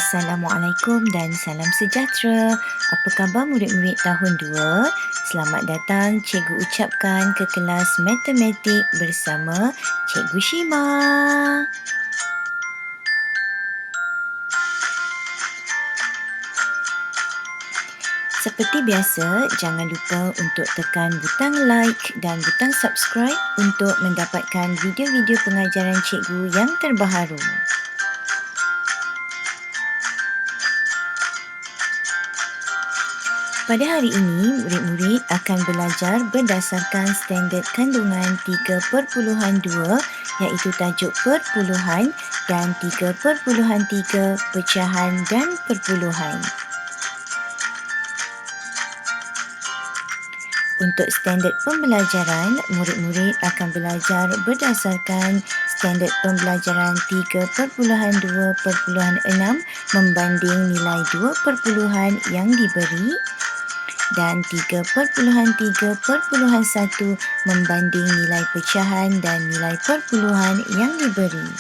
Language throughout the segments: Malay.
Assalamualaikum dan salam sejahtera. Apa khabar murid-murid tahun 2? Selamat datang cikgu ucapkan ke kelas matematik bersama Cikgu Shima. Seperti biasa, jangan lupa untuk tekan butang like dan butang subscribe untuk mendapatkan video-video pengajaran cikgu yang terbaharu. Pada hari ini, murid-murid akan belajar berdasarkan standard kandungan 3.2 iaitu tajuk perpuluhan dan 3.3 pecahan dan perpuluhan. Untuk standard pembelajaran, murid-murid akan belajar berdasarkan standard pembelajaran 3.2.6 membanding nilai 2 perpuluhan yang diberi dan 3.3.1 membanding nilai pecahan dan nilai perpuluhan yang diberi.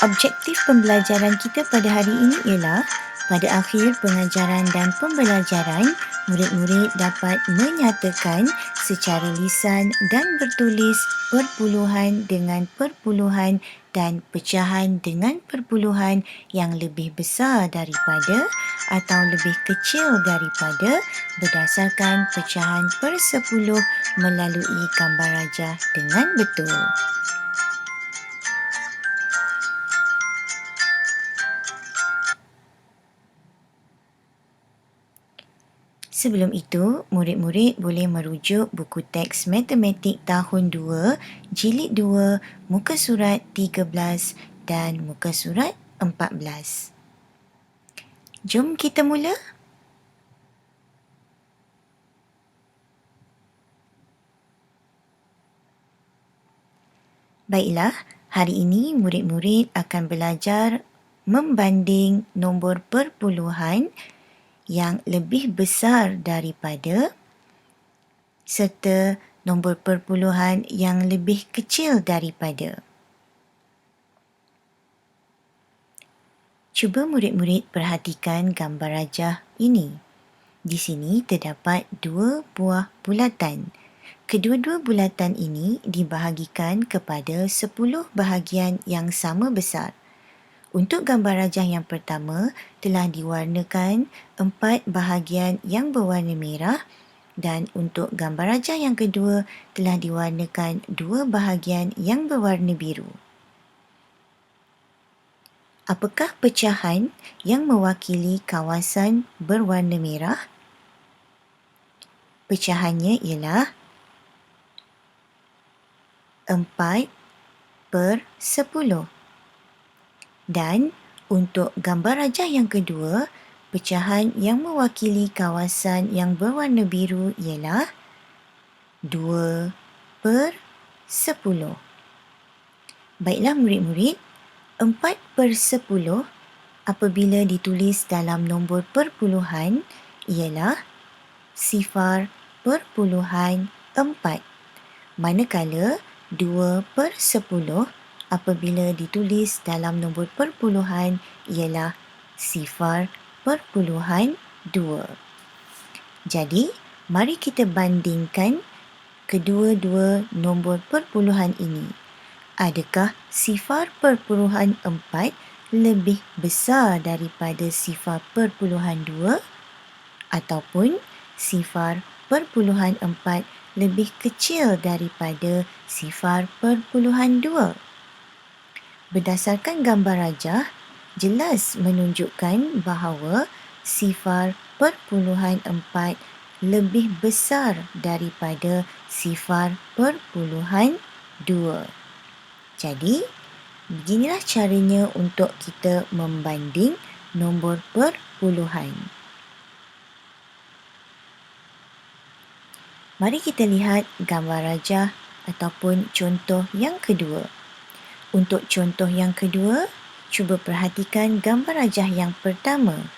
Objektif pembelajaran kita pada hari ini ialah pada akhir pengajaran dan pembelajaran, murid-murid dapat menyatakan secara lisan dan bertulis perpuluhan dengan perpuluhan dan pecahan dengan perpuluhan yang lebih besar daripada atau lebih kecil daripada berdasarkan pecahan per 10 melalui gambar rajah dengan betul. Sebelum itu, murid-murid boleh merujuk buku teks matematik tahun 2, jilid 2, muka surat 13 dan muka surat 14. Jom kita mula. Baiklah, hari ini murid-murid akan belajar membanding nombor perpuluhan yang lebih besar daripada serta nombor perpuluhan yang lebih kecil daripada. Cuba murid-murid perhatikan gambar rajah ini. Di sini terdapat dua buah bulatan. Kedua-dua bulatan ini dibahagikan kepada 10 bahagian yang sama besar. Untuk gambar rajah yang pertama telah diwarnakan 4 bahagian yang berwarna merah dan untuk gambar rajah yang kedua telah diwarnakan 2 bahagian yang berwarna biru. Apakah pecahan yang mewakili kawasan berwarna merah? Pecahannya ialah 4/10. Dan untuk gambar rajah yang kedua, pecahan yang mewakili kawasan yang berwarna biru ialah 2/10. Baiklah murid-murid, 4/10 apabila ditulis dalam nombor perpuluhan ialah 0.4. Manakala 2/10 apabila ditulis dalam nombor perpuluhan ialah 0.2. Jadi, mari kita bandingkan kedua-dua nombor perpuluhan ini. Adakah 0.4 lebih besar daripada 0.2 ataupun 0.4 lebih kecil daripada 0.2? Berdasarkan gambar rajah, jelas menunjukkan bahawa 0.4 lebih besar daripada 0.2. Jadi, beginilah caranya untuk kita membanding nombor perpuluhan. Mari kita lihat gambar rajah ataupun contoh yang kedua. Untuk contoh yang kedua, cuba perhatikan gambar rajah yang pertama.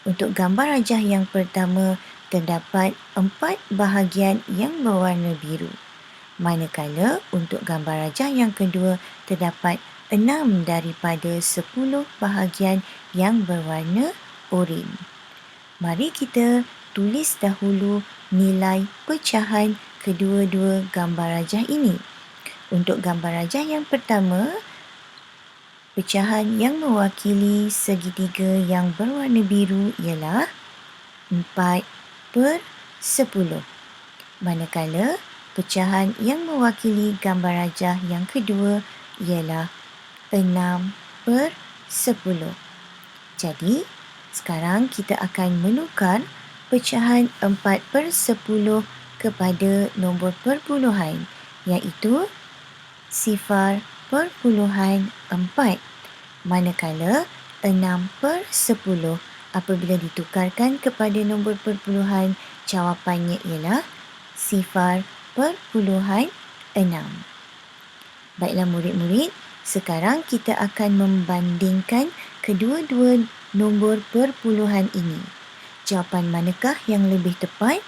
Untuk gambar rajah yang pertama, terdapat 4 bahagian yang berwarna biru. Manakala untuk gambar rajah yang kedua terdapat 6 daripada 10 bahagian yang berwarna oranye. Mari kita tulis dahulu nilai pecahan kedua-dua gambar rajah ini. Untuk gambar rajah yang pertama, pecahan yang mewakili segitiga yang berwarna biru ialah 4/10. Manakala pecahan yang mewakili gambar rajah yang kedua ialah 6/10. Jadi, sekarang kita akan menukar pecahan 4/10 kepada nombor perpuluhan, iaitu 0.4. Manakala 6/10 apabila ditukarkan kepada nombor perpuluhan, jawapannya ialah 0.6. Baiklah murid-murid, sekarang kita akan membandingkan kedua-dua nombor perpuluhan ini. Jawapan manakah yang lebih tepat?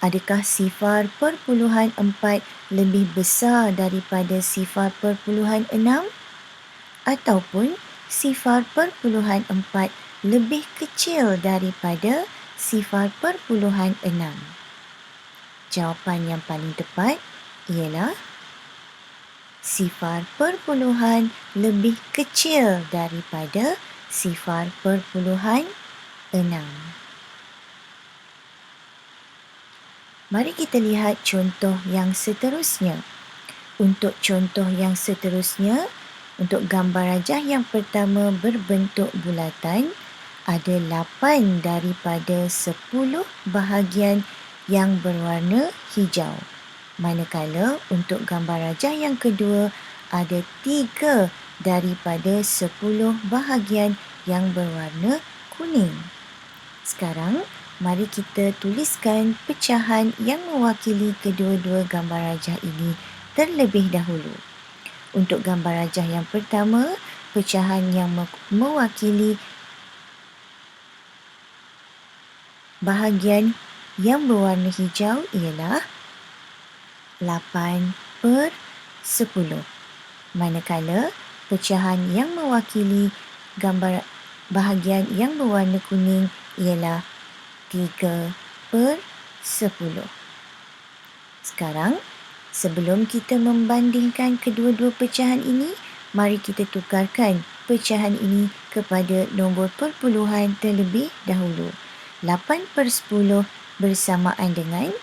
Adakah 0.4 lebih besar daripada 0.6 ataupun 0.4 lebih kecil daripada 0.6? Jawapan yang paling tepat ialah 0.6 lebih kecil daripada 0.6. Mari kita lihat contoh yang seterusnya. Untuk contoh yang seterusnya, untuk gambar rajah yang pertama berbentuk bulatan, ada 8 daripada 10 bahagian yang berwarna hijau. Manakala untuk gambar rajah yang kedua, ada 3 daripada 10 bahagian yang berwarna kuning. Sekarang, mari kita tuliskan pecahan yang mewakili kedua-dua gambar rajah ini terlebih dahulu. Untuk gambar rajah yang pertama, pecahan yang mewakili bahagian yang berwarna hijau ialah 8/10. Manakala pecahan yang mewakili gambar bahagian yang berwarna kuning ialah 3/10. Sekarang, sebelum kita membandingkan kedua-dua pecahan ini, mari kita tukarkan pecahan ini kepada nombor perpuluhan terlebih dahulu. 8/10 bersamaan dengan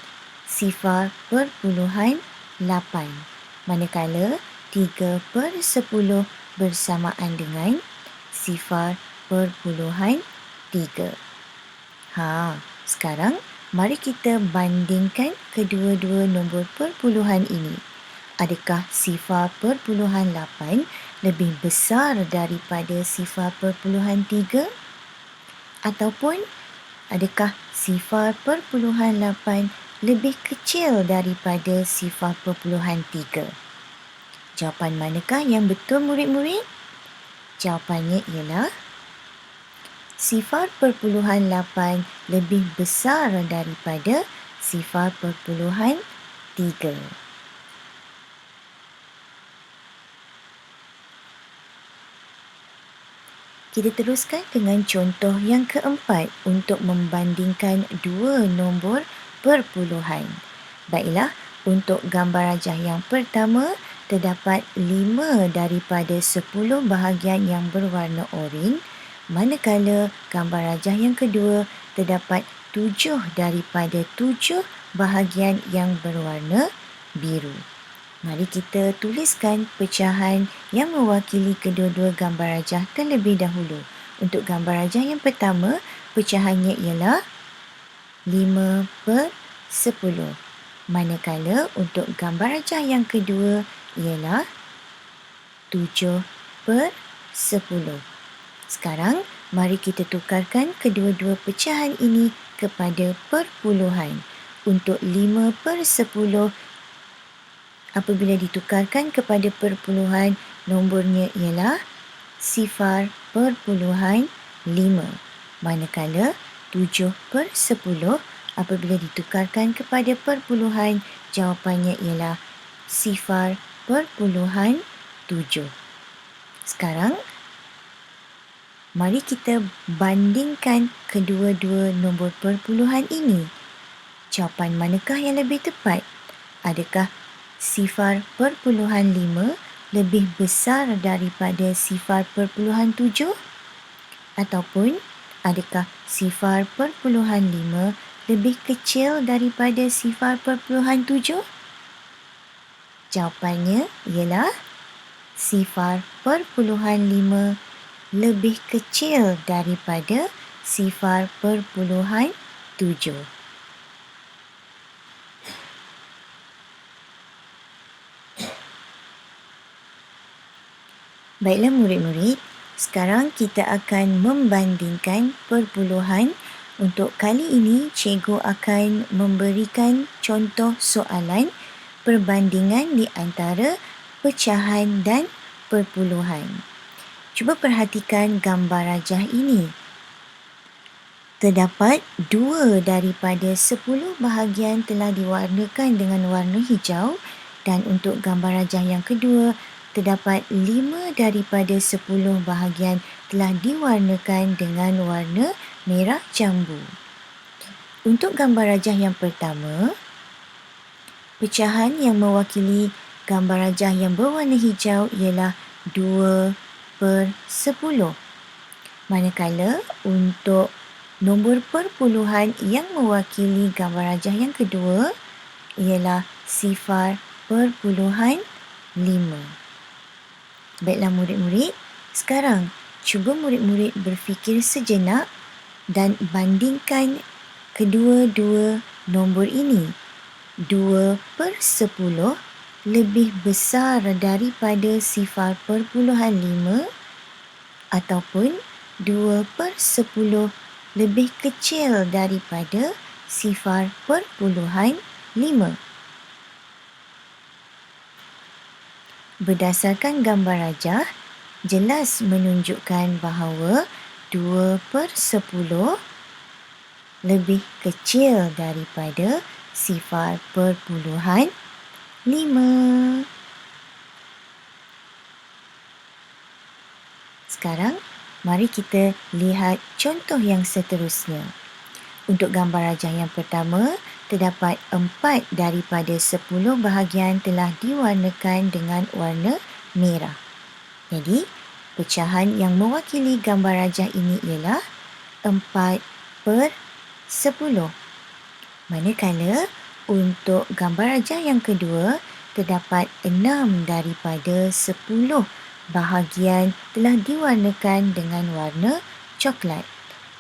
0.8. Manakala 3/10 bersamaan dengan 0.3. Sekarang mari kita bandingkan kedua-dua nombor perpuluhan ini. Adakah 0.8 lebih besar daripada 0.3? Ataupun adakah 0.8 lebih kecil daripada 0.3? Jawapan manakah yang betul murid-murid? Jawapannya ialah 0.8 lebih besar daripada 0.3. Kita teruskan dengan contoh yang keempat untuk membandingkan dua nombor perpuluhan. Baiklah, untuk gambar rajah yang pertama, terdapat 5 daripada 10 bahagian yang berwarna oranye, manakala gambar rajah yang kedua terdapat 7 daripada 7 bahagian yang berwarna biru. Mari kita tuliskan pecahan yang mewakili kedua-dua gambar rajah terlebih dahulu. Untuk gambar rajah yang pertama, pecahannya ialah 5/10. Manakala untuk gambar rajah yang kedua ialah 7/10. Sekarang, mari kita tukarkan kedua-dua pecahan ini kepada perpuluhan. Untuk 5/10, apabila ditukarkan kepada perpuluhan, nombornya ialah 0.5. Manakala 7/10 apabila ditukarkan kepada perpuluhan, jawapannya ialah 0.7. Sekarang, mari kita bandingkan kedua-dua nombor perpuluhan ini. Jawapan manakah yang lebih tepat? Adakah 0.5 lebih besar daripada 0.7? Ataupun adakah 0.5 lebih kecil daripada 0.7? Jawapannya ialah 0.5 lebih kecil daripada 0.7. Baiklah murid-murid, sekarang kita akan membandingkan perpuluhan. Untuk kali ini, cikgu akan memberikan contoh soalan perbandingan di antara pecahan dan perpuluhan. Cuba perhatikan gambar rajah ini. Terdapat 2 daripada 10 bahagian telah diwarnakan dengan warna hijau dan untuk gambar rajah yang kedua, terdapat 5 daripada 10 bahagian telah diwarnakan dengan warna merah jambu. Untuk gambar rajah yang pertama, pecahan yang mewakili gambar rajah yang berwarna hijau ialah 2/10. Manakala untuk nombor perpuluhan yang mewakili gambar rajah yang kedua ialah 0.5. Baiklah murid-murid, sekarang cuba murid-murid berfikir sejenak dan bandingkan kedua-dua nombor ini. 2/10 lebih besar daripada 0.5 ataupun 2/10 lebih kecil daripada 0.5. Berdasarkan gambar rajah, jelas menunjukkan bahawa 2/10 lebih kecil daripada 0.5. Sekarang, mari kita lihat contoh yang seterusnya. Untuk gambar rajah yang pertama, terdapat 4 daripada 10 bahagian telah diwarnakan dengan warna merah. Jadi, pecahan yang mewakili gambar rajah ini ialah 4/10. Manakala untuk gambar rajah yang kedua, terdapat 6 daripada 10 bahagian telah diwarnakan dengan warna coklat.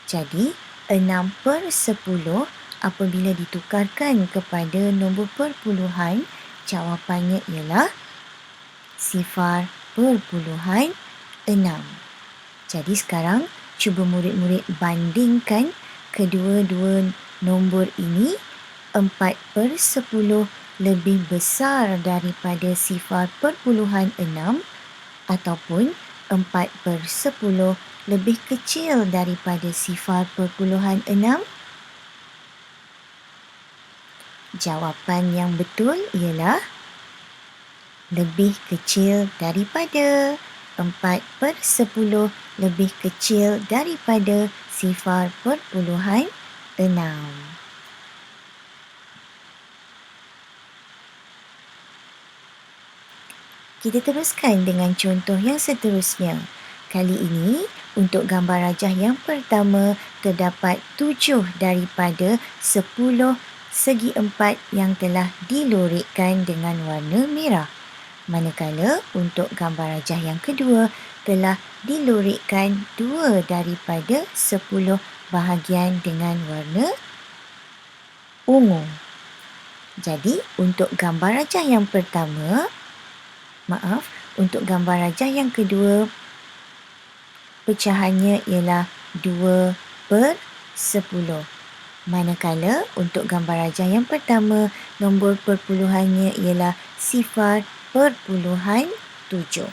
Jadi, 6/10 apabila ditukarkan kepada nombor perpuluhan, jawapannya ialah 0.6. Jadi sekarang, cuba murid-murid bandingkan kedua-dua nombor ini. 4/10 lebih besar daripada 0.6 ataupun 4/10 lebih kecil daripada 0.6. Jawapan yang betul ialah lebih kecil daripada. 4/10 lebih kecil daripada 0.6. Kita teruskan dengan contoh yang seterusnya. Kali ini, untuk gambar rajah yang pertama, terdapat 7 daripada 10 segi empat yang telah dilorikkan dengan warna merah. Manakala untuk gambar rajah yang kedua, telah dilorikkan 2 daripada 10 bahagian dengan warna ungu. Jadi, untuk gambar rajah yang pertama, untuk gambar rajah yang kedua, pecahannya ialah 2/10. Manakala untuk gambar rajah yang pertama, nombor perpuluhannya ialah 0.7.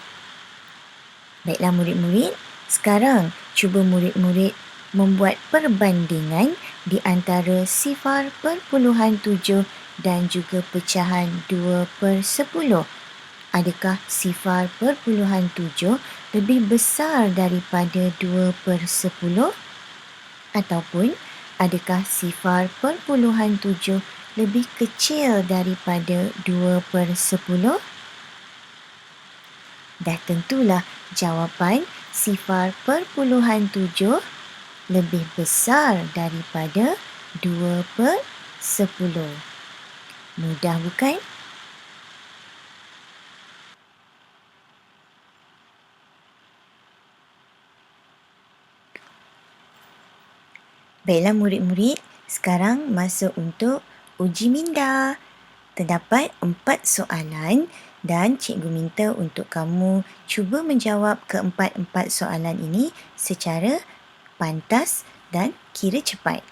Baiklah murid-murid, sekarang cuba murid-murid membuat perbandingan di antara 0.7 dan juga pecahan 2/10. Adakah 0.7 lebih besar daripada 2/10? Ataupun adakah 0.7 lebih kecil daripada 2/10? Dah tentulah jawapan 0.7 lebih besar daripada 2/10. Mudah bukan? Baiklah murid-murid, sekarang masa untuk uji minda. Terdapat 4 soalan dan cikgu minta untuk kamu cuba menjawab keempat-empat soalan ini secara pantas dan kira cepat.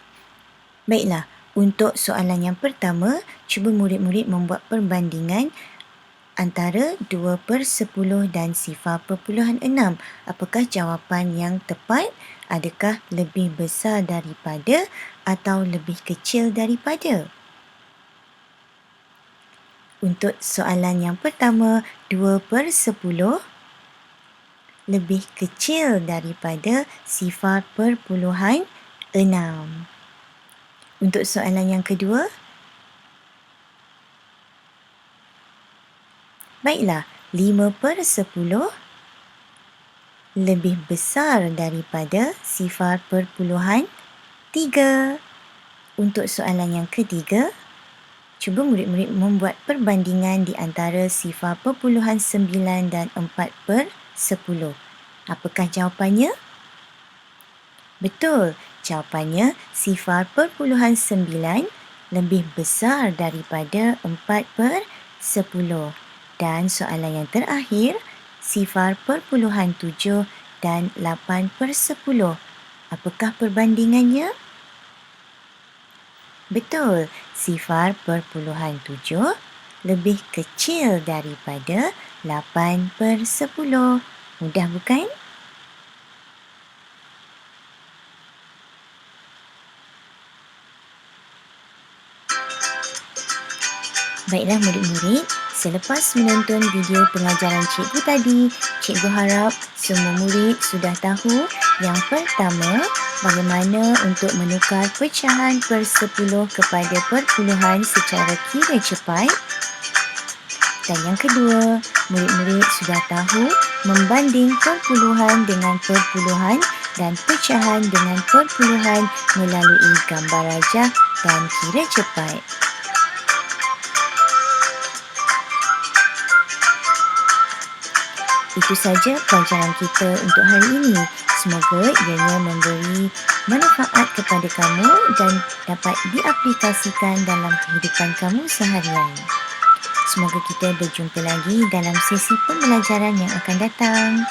Baiklah, untuk soalan yang pertama, cuba murid-murid membuat perbandingan antara 2/10 dan 0.6. Apakah jawapan yang tepat? Adakah lebih besar daripada atau lebih kecil daripada? Untuk soalan yang pertama, 2/10 lebih kecil daripada 0.6. Untuk soalan yang kedua, baiklah, 5/10 lebih besar daripada 0.3. Untuk soalan yang ketiga, cuba murid-murid membuat perbandingan di antara 0.9 dan 4/10. Apakah jawapannya? Betul, jawapannya 0.9 lebih besar daripada 4/10. Dan soalan yang terakhir, 0.7 dan 8/10. Apakah perbandingannya? Betul, 0.7 lebih kecil daripada 8/10. Mudah bukan? Baiklah murid-murid, selepas menonton video pengajaran cikgu tadi, cikgu harap semua murid sudah tahu yang pertama, bagaimana untuk menukar pecahan per-10 kepada perpuluhan secara kira cepat. Dan yang kedua, murid-murid sudah tahu membanding perpuluhan dengan perpuluhan dan pecahan dengan perpuluhan melalui gambar rajah dan kira cepat. Itu saja pelajaran kita untuk hari ini. Semoga ianya memberi manfaat kepada kamu dan dapat diaplikasikan dalam kehidupan kamu seharian. Semoga kita berjumpa lagi dalam sesi pembelajaran yang akan datang.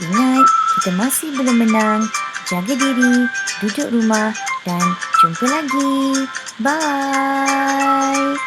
Ingat, kita masih belum menang. Jaga diri, duduk rumah dan jumpa lagi. Bye!